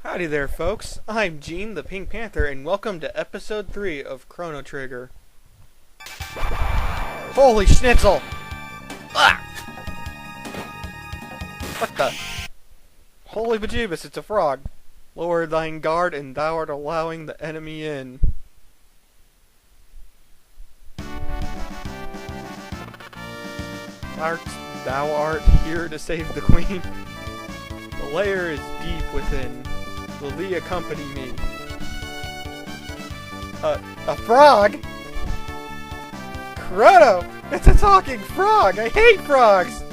Howdy there, folks. I'm Gene, the Pink Panther, and welcome to episode 3 of Chrono Trigger. Holy schnitzel! Ah! What the? Holy bejeebus, it's a frog. Lower thine guard, and thou art allowing the enemy in. Thou art here to save the queen? The lair is deep within. Will thee accompany me? A frog? Chrono! It's a talking frog! I hate frogs!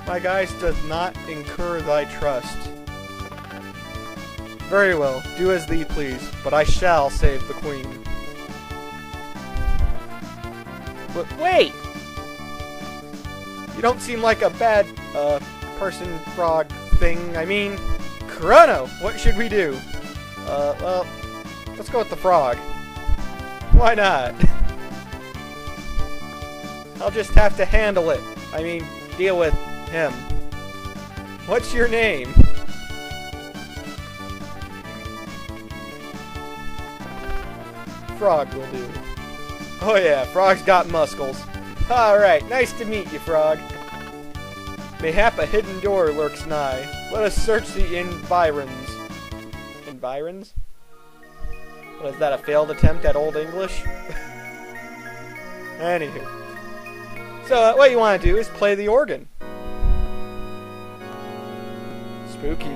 My guise does not incur thy trust. Very well, do as thee please, but I shall save the queen. But wait! You don't seem like a bad, person, frog thing. I mean, Chrono, what should we do? Well, let's go with the frog. Why not? I'll just have to handle it. I mean, deal with him. What's your name? Frog will do. Oh yeah, Frog's got muscles. Alright, nice to meet you, Frog. Mayhap a hidden door lurks nigh. Let us search the environs. Environs? Was that a failed attempt at Old English? Anywho. So, what you want to do is play the organ. Spooky.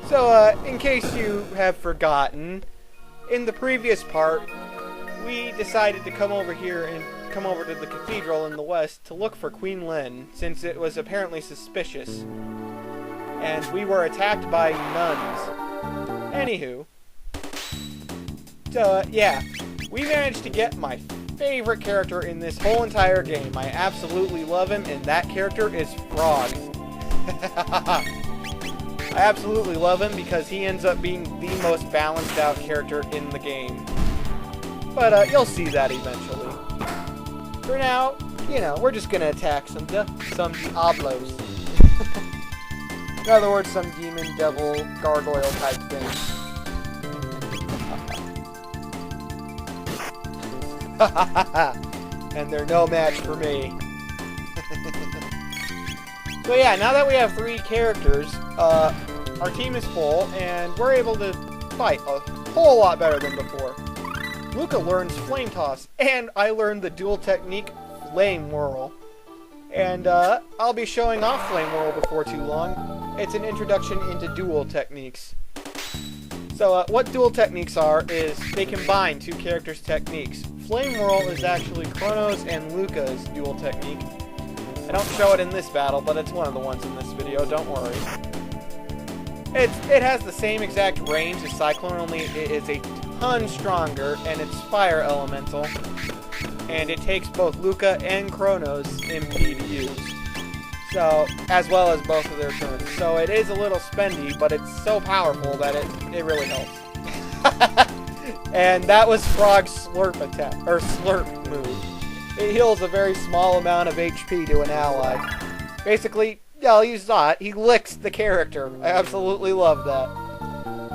So, in case you have forgotten, in the previous part, we decided to come over here and come over to the cathedral in the west to look for Queen Leene, since it was apparently suspicious. And we were attacked by nuns. Anywho. So, yeah. We managed to get my favorite character in this whole entire game. I absolutely love him, and that character is Frog. I absolutely love him because he ends up being the most balanced out character in the game. But you'll see that eventually. For now, you know, we're just gonna attack some Diablos. In other words, some demon, devil, gargoyle type thing. And they're no match for me. So yeah, now that we have 3 characters, our team is full, and we're able to fight a whole lot better than before. Lucca learns Flame Toss, and I learned the dual technique, Flame Whirl. And I'll be showing off Flame Whirl before too long. It's an introduction into dual techniques. So what dual techniques are is they combine 2 characters' techniques. Flame Whirl is actually Chrono's and Lucca's dual technique. I don't show it in this battle, but it's one of the ones in this video, don't worry. It has the same exact range as Cyclone, only it is a ton stronger, and it's fire elemental. And it takes both Lucca and Chrono's MP to use. So, as well as both of their turns. So it is a little spendy, but it's so powerful that it really helps. And that was Frog's slurp attack, or slurp move. It heals a very small amount of HP to an ally. Basically, yeah, you saw it, he licks the character. I absolutely love that.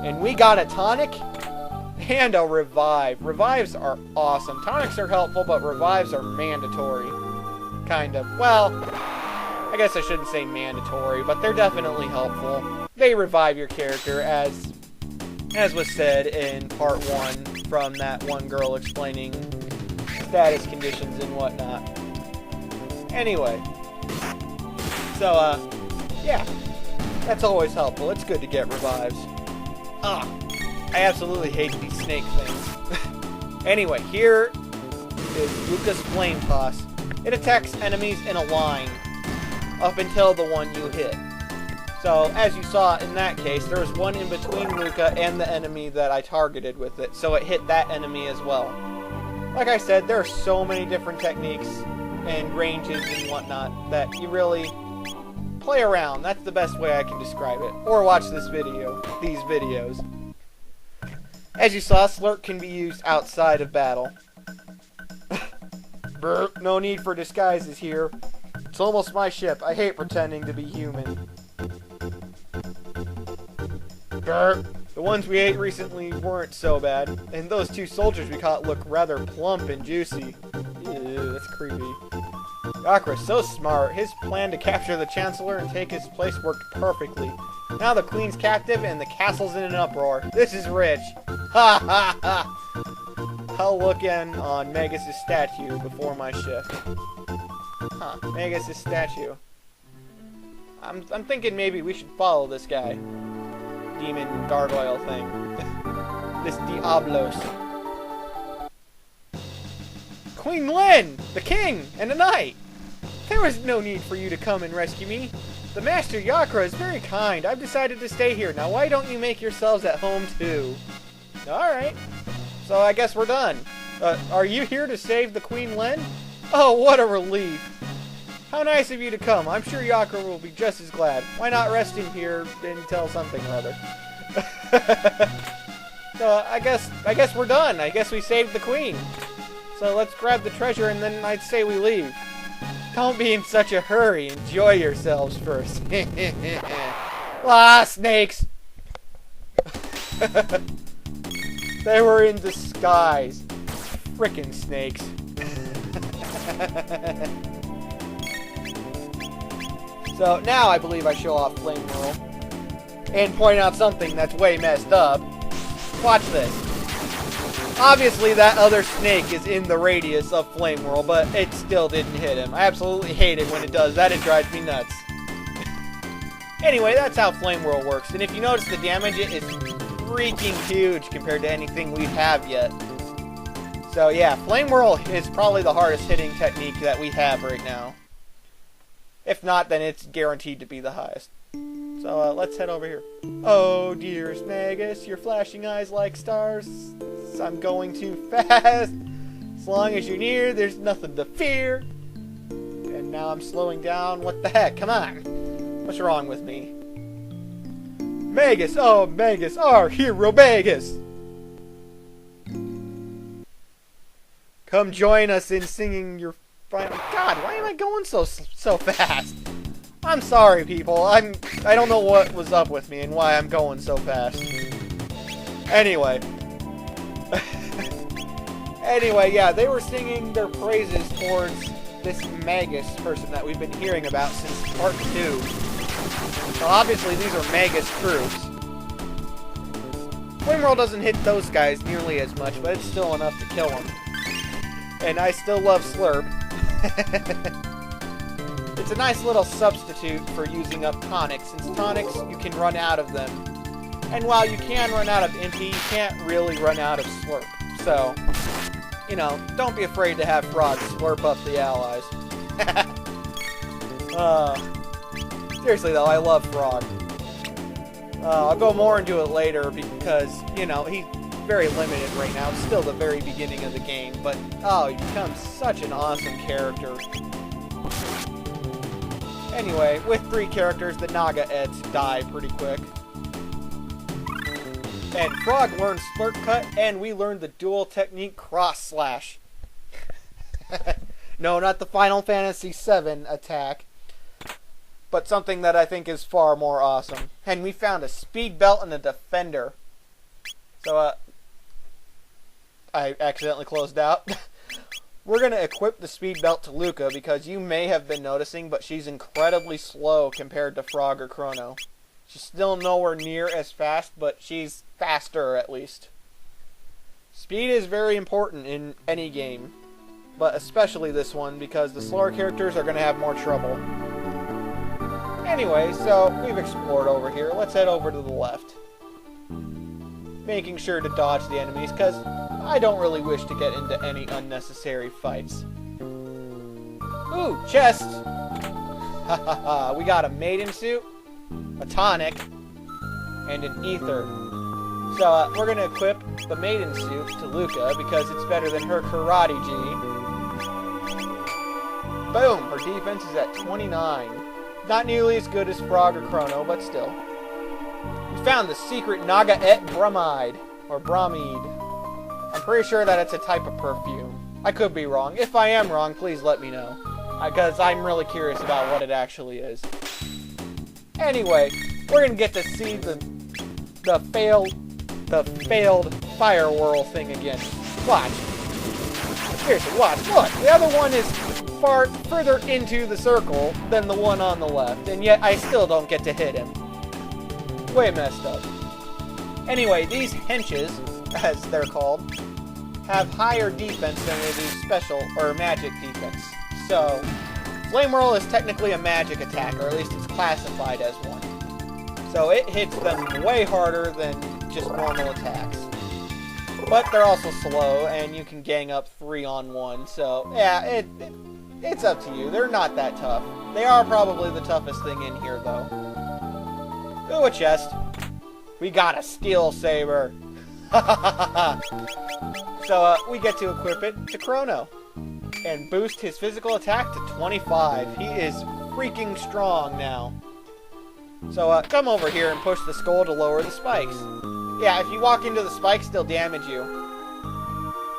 And we got a tonic and a revive. Revives are awesome. Tonics are helpful, but revives are mandatory. Kind of. Well, I guess I shouldn't say mandatory, but they're definitely helpful. They revive your character, as was said in part 1 from that one girl explaining status conditions and whatnot. Anyway. So, yeah. That's always helpful. It's good to get revives. I absolutely hate these snake things. Anyway, here is Lucca's Flame Toss. It attacks enemies in a line up until the one you hit. So, as you saw in that case, there was one in between Lucca and the enemy that I targeted with it, so it hit that enemy as well. Like I said, there are so many different techniques and ranges and whatnot that you really play around. That's the best way I can describe it. Or watch these videos. As you saw, Slurp can be used outside of battle. Burp, no need for disguises here. It's almost my ship. I hate pretending to be human. Brr. The ones we ate recently weren't so bad, and those 2 soldiers we caught look rather plump and juicy. Ew, that's creepy. Yakra's so smart. His plan to capture the Chancellor and take his place worked perfectly. Now the Queen's captive and the castle's in an uproar. This is rich. Ha ha ha! I'll look in on Magus' statue before my shift. Huh, Magus' statue. I'm thinking maybe we should follow this guy. Demon gargoyle thing. This Diablos. Queen Leene! The king! And a knight! There was no need for you to come and rescue me. The Master Yakra is very kind. I've decided to stay here. Now why don't you make yourselves at home too? Alright. So I guess we're done. Are you here to save the Queen Leene? Oh, what a relief. How nice of you to come. I'm sure Yakra will be just as glad. Why not rest in here until something or other? So I guess we're done. I guess we saved the Queen. So let's grab the treasure and then I'd say we leave. Don't be in such a hurry. Enjoy yourselves first. Ah, snakes! They were in disguise. Frickin' snakes. So now I believe I show off Flame Whirl and point out something that's way messed up. Watch this. Obviously that other snake is in the radius of Flame Whirl, but it still didn't hit him. I absolutely hate it when it does that. It drives me nuts. Anyway, that's how Flame Whirl works. And if you notice the damage, it is freaking huge compared to anything we have yet. So yeah, Flame Whirl is probably the hardest hitting technique that we have right now. If not, then it's guaranteed to be the highest. So let's head over here. Oh, dearest Magus, your flashing eyes like stars. I'm going too fast. As long as you're near, there's nothing to fear. And now I'm slowing down. What the heck? Come on. What's wrong with me? Magus, oh Magus, our hero Magus. Come join us in singing your final... God, why am I going so fast? I'm sorry, people. I don't know what was up with me and why I'm going so fast. Anyway. Anyway, yeah, they were singing their praises towards this Magus person that we've been hearing about since part 2. So obviously these are Magus troops. Flame Whirl doesn't hit those guys nearly as much, but it's still enough to kill them. And I still love Slurp. It's a nice little substitute for using up tonics, since tonics, you can run out of them. And while you can run out of MP, you can't really run out of Slurp. So, you know, don't be afraid to have Frog slurp up the allies. Seriously though, I love Frog. I'll go more into it later because, you know, he's very limited right now. It's still the very beginning of the game, but oh, he becomes such an awesome character. Anyway, with 3 characters, the Naga Eds die pretty quick. And Frog learned Slurp Cut, and we learned the dual technique Cross Slash. No, not the Final Fantasy VII attack, but something that I think is far more awesome. And we found a speed belt and a defender. So, I accidentally closed out. We're going to equip the speed belt to Lucca because you may have been noticing, but she's incredibly slow compared to Frog or Chrono. She's still nowhere near as fast, but she's faster at least. Speed is very important in any game, but especially this one because the slower characters are going to have more trouble. Anyway, so we've explored over here. Let's head over to the left. Making sure to dodge the enemies because I don't really wish to get into any unnecessary fights. Ooh, chest! Ha ha ha, we got a maiden suit, a tonic, and an ether. So we're going to equip the maiden suit to Lucca because it's better than her karate G. Boom! Her defense is at 29. Not nearly as good as Frog or Chrono, but still. We found the secret Naga Et Bromide, or Bromide. I'm pretty sure that it's a type of perfume. I could be wrong. If I am wrong, please let me know. Because I'm really curious about what it actually is. Anyway, we're going to get to see the the failed fire whirl thing again. Watch. Seriously, watch. Look, the other one is far further into the circle than the one on the left, and yet I still don't get to hit him. Way messed up. Anyway, these henches, as they're called, have higher defense than they do special or magic defense. So, Flame Whirl is technically a magic attack, or at least it's classified as one. So it hits them way harder than just normal attacks. But they're also slow, and you can gang up 3 on 1, so yeah, it's up to you. They're not that tough. They are probably the toughest thing in here, though. Ooh, a chest. We got a Steel Saber. So, we get to equip it to Chrono. And boost his physical attack to 25. He is freaking strong now. So, come over here and push the skull to lower the spikes. Yeah, if you walk into the spikes, they'll damage you.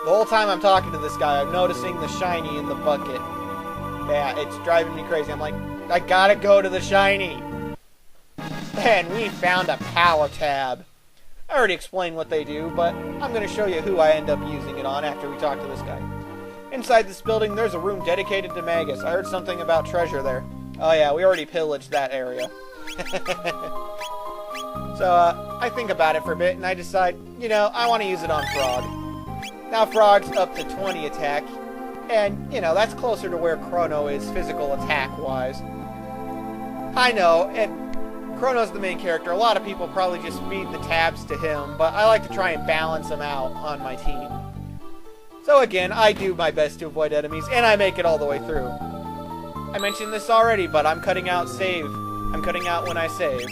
The whole time I'm talking to this guy, I'm noticing the shiny in the bucket. Yeah, it's driving me crazy. I'm like, I gotta go to the shiny. And we found a power tab. I already explained what they do, but I'm going to show you who I end up using it on after we talk to this guy. Inside this building, there's a room dedicated to Magus. I heard something about treasure there. Oh yeah, we already pillaged that area. So, I think about it for a bit, and I decide, you know, I want to use it on Frog. Now Frog's up to 20 attack, and, you know, that's closer to where Chrono is physical attack-wise. I know, Chrono's the main character. A lot of people probably just feed the tabs to him, but I like to try and balance them out on my team. So again, I do my best to avoid enemies, and I make it all the way through. I mentioned this already, but I'm cutting out save. I'm cutting out when I save.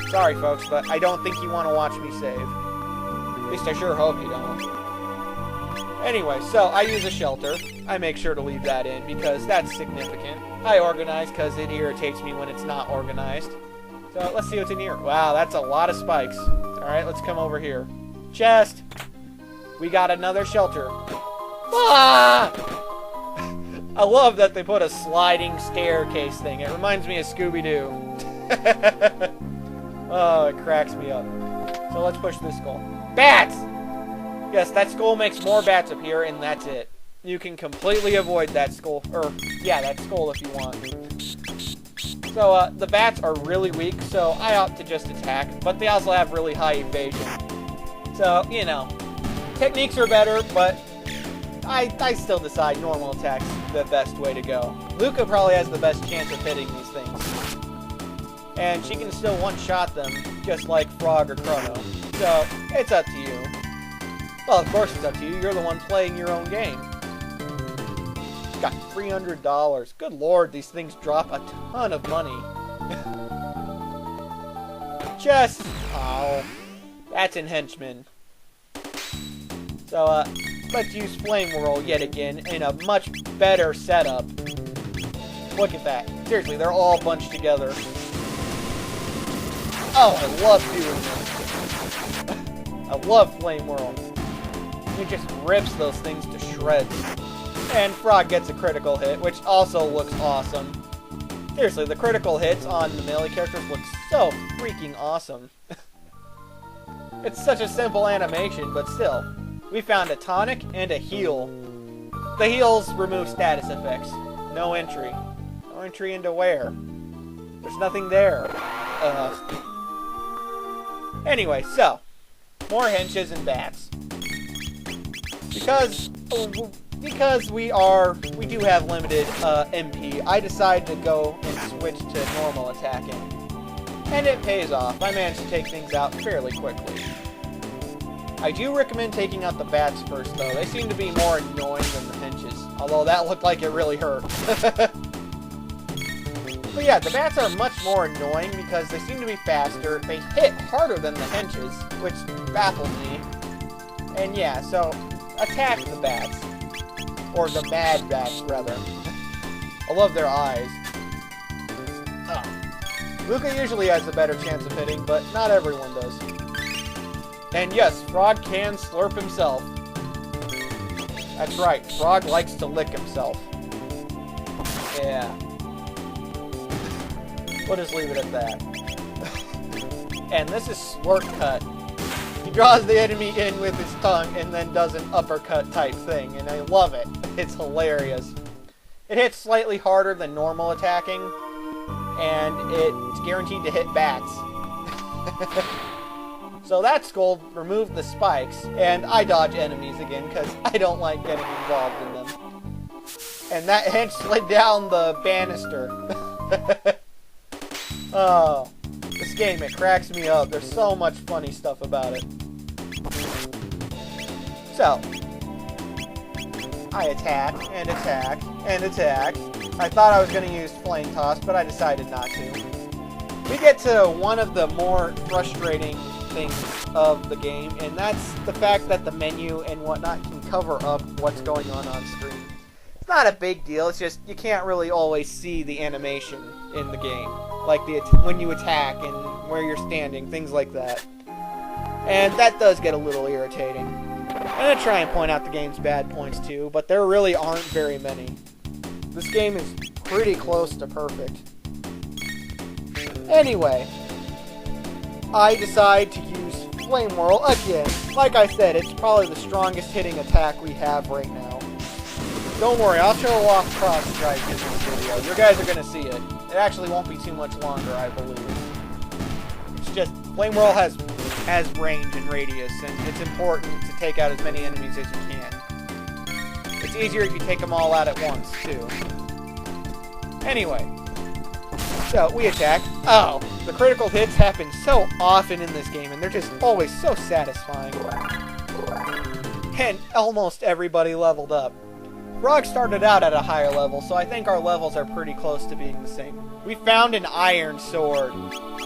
Sorry, folks, but I don't think you want to watch me save. At least I sure hope you don't. Anyway, so I use a shelter. I make sure to leave that in, because that's significant. I organize, because it irritates me when it's not organized. So, let's see what's in here. Wow, that's a lot of spikes. Alright, let's come over here. Chest! We got another shelter. Ah! I love that they put a sliding staircase thing. It reminds me of Scooby-Doo. Oh, it cracks me up. So let's push this skull. Bats! Yes, that skull makes more bats appear, and that's it. You can completely avoid that skull. Or, yeah, that skull if you want. So, the bats are really weak, so I opt to just attack. But they also have really high evasion. So, you know, techniques are better, but I still decide normal attack's the best way to go. Lucca probably has the best chance of hitting these things. And she can still one-shot them, just like Frog or Chrono. So, it's up to you. Well, of course it's up to you. You're the one playing your own game. Got $300. Good lord, these things drop a ton of money. Chest! Oh, that's in Henchman. So, let's use Flame Whirl yet again in a much better setup. Look at that. Seriously, they're all bunched together. Oh, I love doing this. I love Flame Whirl. It just rips those things to shreds. And Frog gets a critical hit, which also looks awesome. Seriously, the critical hits on the melee characters look so freaking awesome. It's such a simple animation, but still. We found a tonic and a heal. The heals remove status effects. No entry. No entry into where? There's nothing there. Anyway, so. More henches and bats. Because we do have limited MP, I decided to go and switch to normal attacking. And it pays off. I managed to take things out fairly quickly. I do recommend taking out the bats first, though. They seem to be more annoying than the henches. Although that looked like it really hurt. But yeah, the bats are much more annoying because they seem to be faster. They hit harder than the henches, which baffles me. And yeah, so attack the bats. Or the mad bats, rather. I love their eyes. Oh. Lucca usually has a better chance of hitting, but not everyone does. And yes, Frog can slurp himself. That's right, Frog likes to lick himself. Yeah. We'll just leave it at that. And this is Slurp Cut. He draws the enemy in with his tongue and then does an uppercut type thing, and I love it. It's hilarious. It hits slightly harder than normal attacking, and it's guaranteed to hit bats. So that skull removed the spikes, and I dodge enemies again because I don't like getting involved in them. And that hench slid down the banister. Oh, this game, it cracks me up. There's so much funny stuff about it. So, I attack, and attack, and attack. I thought I was going to use Flame Toss, but I decided not to. We get to one of the more frustrating things of the game, and that's the fact that the menu and whatnot can cover up what's going on screen. It's not a big deal, it's just you can't really always see the animation in the game. Like when you attack and where you're standing, things like that. And that does get a little irritating. I'm going to try and point out the game's bad points too, but there really aren't very many. This game is pretty close to perfect. Anyway, I decide to use Flame Whirl again. Like I said, it's probably the strongest hitting attack we have right now. Don't worry, I'll show off Cross Strike in this video. You guys are going to see it. It actually won't be too much longer, I believe. It's just, Flame Whirl has range and radius, and it's important to take out as many enemies as you can. It's easier if you take them all out at once, too. Anyway, so we attack. Oh, the critical hits happen so often in this game, and they're just always so satisfying. And almost everybody leveled up. Frog started out at a higher level, so I think our levels are pretty close to being the same. We found an iron sword.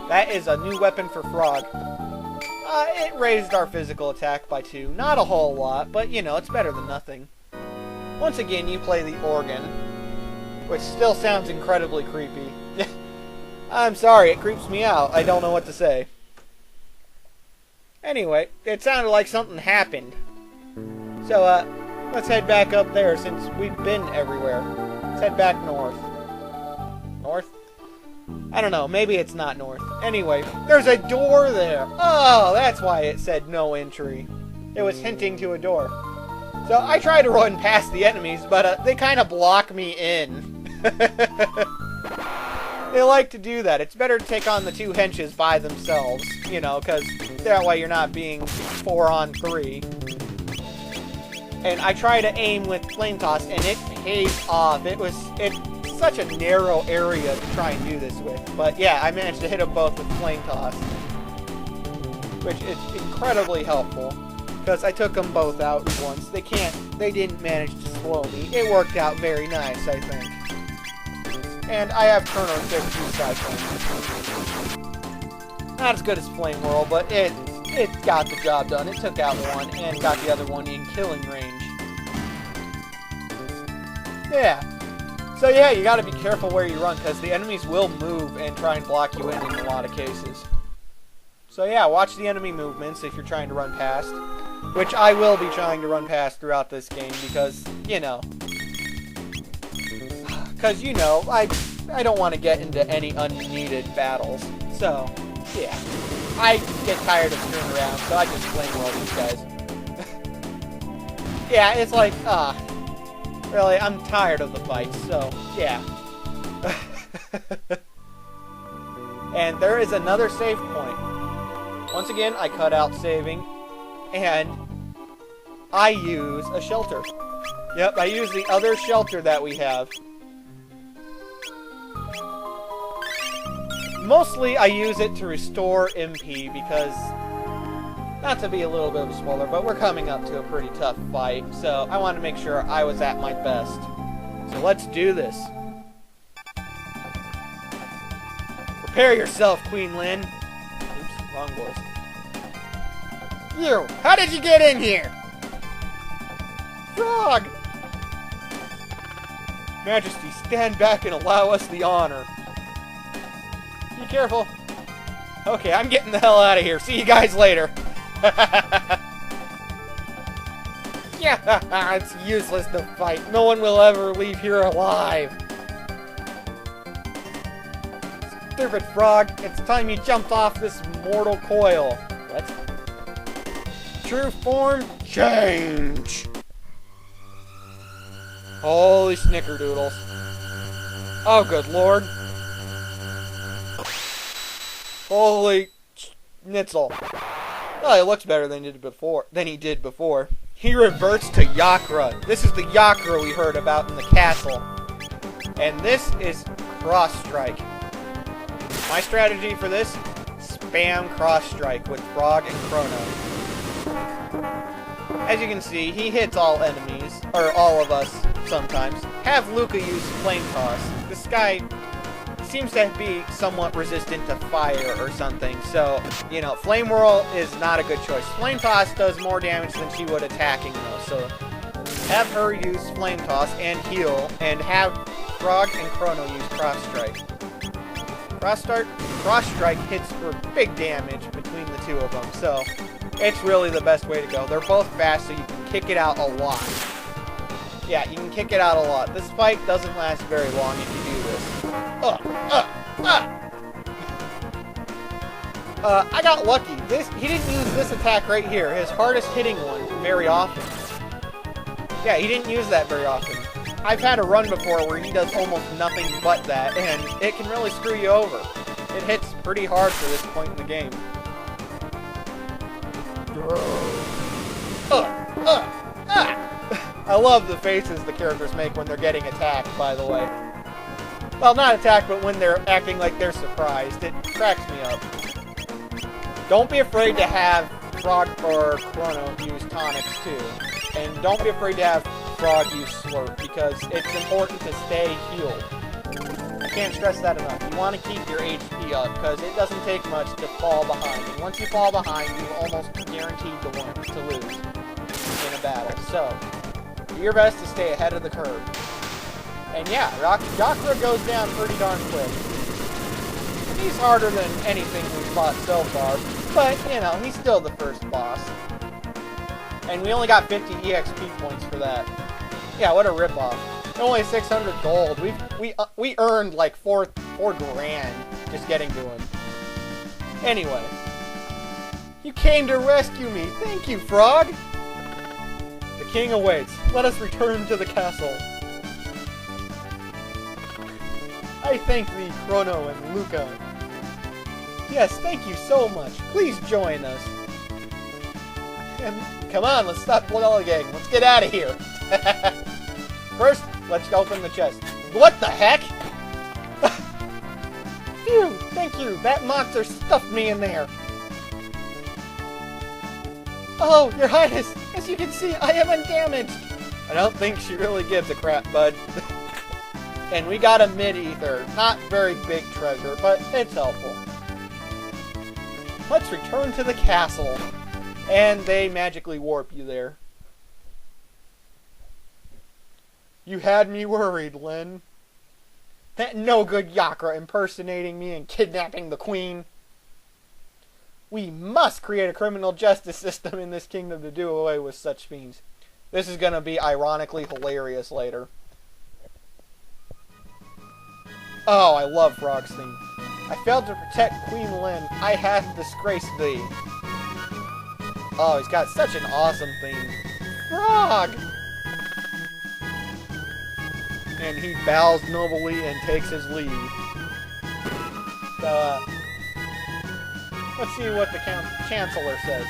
That is a new weapon for Frog. It raised our physical attack by 2. Not a whole lot, but you know, it's better than nothing. Once again, you play the organ, which still sounds incredibly creepy. I'm sorry, it creeps me out. I don't know what to say. Anyway, it sounded like something happened. So, let's head back up there since we've been everywhere. Let's head back north. North? I don't know, maybe it's not north. Anyway, there's a door there. Oh, that's why it said no entry. It was hinting to a door. So I try to run past the enemies, but they kind of block me in. They like to do that. It's better to take on the 2 henches by themselves, you know, because that way you're not being 4 on 3. And I try to aim with Flame Toss, and it pays off. It's such a narrow area to try and do this with. But yeah, I managed to hit them both with Flame Toss, which is incredibly helpful, because I took them both out at once. They didn't manage to slow me. It worked out very nice, I think. And I have Chrono to recycling. Not as good as Flame Whirl, but it got the job done. It took out one and got the other one in killing range. Yeah. So yeah, you gotta be careful where you run, because the enemies will move and try and block you in a lot of cases. So yeah, watch the enemy movements if you're trying to run past. Which I will be trying to run past throughout this game, because, you know. Because, you know, I don't want to get into any unneeded battles. So, yeah. I get tired of screwing around, so I just Flame Whirl these guys. Yeah, it's like, really, I'm tired of the fights, so, yeah. And there is another save point. Once again, I cut out saving, and I use a shelter. Yep, I use the other shelter that we have. Mostly, I use it to restore MP because, not to be a little bit of a spoiler, but we're coming up to a pretty tough fight, so I wanted to make sure I was at my best. So let's do this. Prepare yourself, Queen Leene. Oops, wrong voice. You! How did you get in here? Frog! Majesty, stand back and allow us the honor. Be careful. Okay, I'm getting the hell out of here. See you guys later. Yeah, it's useless to fight. No one will ever leave here alive. Stupid frog, it's time you jumped off this mortal coil. What? True form, change! Holy snickerdoodles. Oh, good lord. Holy schnitzel. Well, it looks better than he did before. He reverts to Yakra. This is the Yakra we heard about in the castle. And this is Cross Strike. My strategy for this, spam Cross Strike with Frog and Chrono. As you can see, he hits all enemies, or all of us sometimes. Have Lucca use Flame Toss. This guy seems to be somewhat resistant to fire or something, so, you know, Flame Whirl is not a good choice. Flame Toss does more damage than she would attacking, though, so have her use Flame Toss and heal, and have Frog and Chrono use Cross Strike. Cross Strike hits for big damage between the two of them, so it's really the best way to go. They're both fast, so you can kick it out a lot. Yeah, you can kick it out a lot. This fight doesn't last very long if you do this. I got lucky. He didn't use this attack right here, his hardest hitting one, very often. Yeah, he didn't use that very often. I've had a run before where he does almost nothing but that, and it can really screw you over. It hits pretty hard for this point in the game. I love the faces the characters make when they're getting attacked, by the way. Well, not attacked, but when they're acting like they're surprised. It cracks me up. Don't be afraid to have Frog or Chrono use tonics, too. And don't be afraid to have Frog use Slurp, because it's important to stay healed. I can't stress that enough. You want to keep your HP up, because it doesn't take much to fall behind. And once you fall behind, you're almost guaranteed to lose in a battle. So, do your best to stay ahead of the curve. And yeah, Yakra goes down pretty darn quick. He's harder than anything we've fought so far, but, you know, he's still the first boss. And we only got 50 EXP points for that. Yeah, what a ripoff. Only 600 gold. We earned like four grand just getting to him. Anyway. You came to rescue me. Thank you, Frog. The king awaits. Let us return to the castle. I thank thee, Chrono and Lucca. Yes, thank you so much. Please join us. And come on, let's stop lollygagging. Let's get out of here. First, let's open the chest. What the heck? Phew, thank you. That monster stuffed me in there. Oh, Your Highness, as you can see, I am undamaged. I don't think she really gives a crap, bud. And we got a mid-ether. Not very big treasure, but it's helpful. Let's return to the castle. And they magically warp you there. You had me worried, Lyn. That no-good Yakra impersonating me and kidnapping the queen. We must create a criminal justice system in this kingdom to do away with such fiends. This is going to be ironically hilarious later. Oh, I love Frog's theme. I failed to protect Queen Leene. I have disgraced thee. Oh, he's got such an awesome theme. Frog! And he bows nobly and takes his leave. So, let's see what the Chancellor says.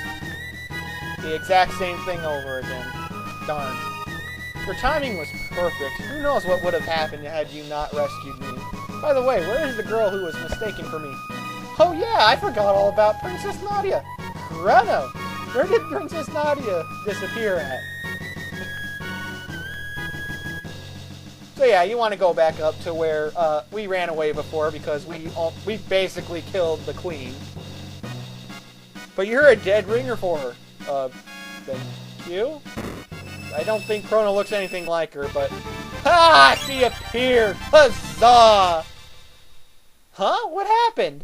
The exact same thing over again. Darn. Your timing was perfect. Who knows what would have happened had you not rescued me. By the way, where is the girl who was mistaken for me? Oh yeah, I forgot all about Princess Nadia. Chrono! Where did Princess Nadia disappear at? So yeah, you want to go back up to where we ran away before because we basically killed the queen. But you're a dead ringer for her. Thank you? I don't think Chrono looks anything like her, but... Ha! She appeared! Huzzah! Huh? What happened?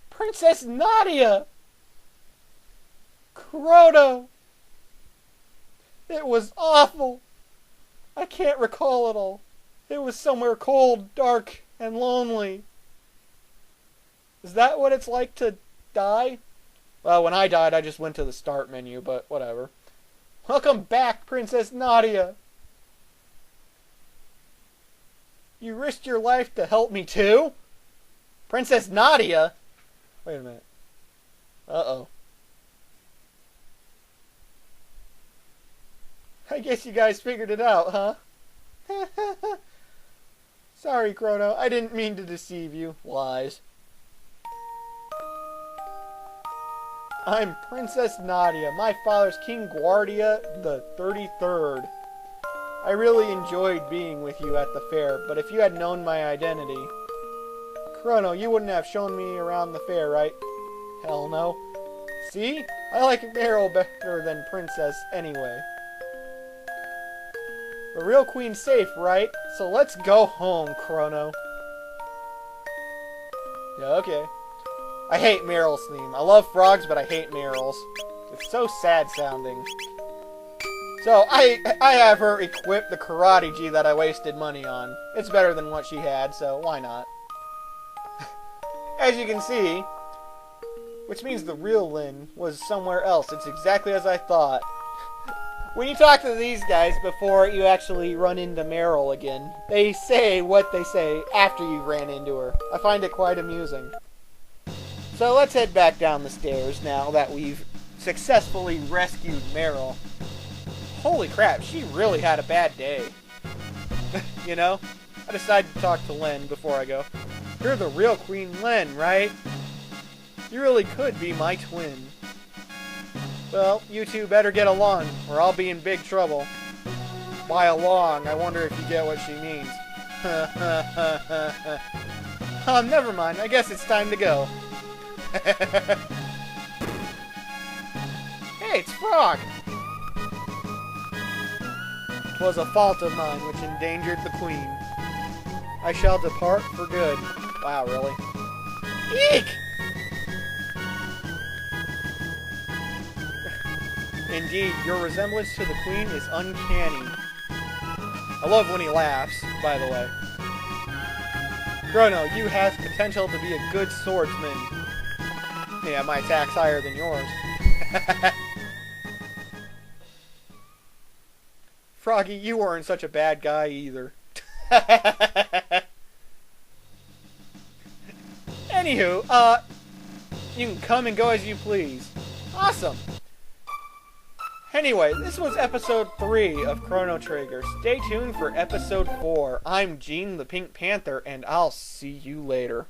Princess Nadia! Chrono! It was awful! I can't recall it all. It was somewhere cold, dark, and lonely. Is that what it's like to die? Well, when I died, I just went to the start menu, but whatever. Welcome back, Princess Nadia. You risked your life to help me too? Princess Nadia? Wait a minute. Uh-oh. I guess you guys figured it out, huh? Sorry, Chrono. I didn't mean to deceive you. Lies. I'm Princess Nadia. My father's King Guardia the 33rd. I really enjoyed being with you at the fair, but if you had known my identity... Chrono, you wouldn't have shown me around the fair, right? Hell no. See? I like Meryl better than Princess anyway. The real queen's safe, right? So let's go home, Chrono. Yeah, okay. I hate Meryl's theme. I love frogs, but I hate Meryl's. It's so sad sounding. So, I have her equip the karate G that I wasted money on. It's better than what she had, so why not? As you can see, which means the real Lynn was somewhere else. It's exactly as I thought. When you talk to these guys before you actually run into Meryl again, they say what they say after you ran into her. I find it quite amusing. So let's head back down the stairs now that we've successfully rescued Meryl. Holy crap, she really had a bad day. You know? I decided to talk to Lynn before I go. You're the real Queen Leene, right? You really could be my twin. Well, you two better get along, or I'll be in big trouble. By along, I wonder if you get what she means. Never mind. I guess it's time to go. Hey, it's Frog! Was a fault of mine which endangered the Queen. I shall depart for good. Wow, really? Eek! Indeed, your resemblance to the Queen is uncanny. I love when he laughs, by the way. Chrono, you have potential to be a good swordsman. Yeah, my attack's higher than yours. Froggy, you weren't such a bad guy either. Anywho, you can come and go as you please. Awesome. Anyway, this was episode 3 of Chrono Trigger. Stay tuned for episode 4. I'm Gene the Pink Panther, and I'll see you later.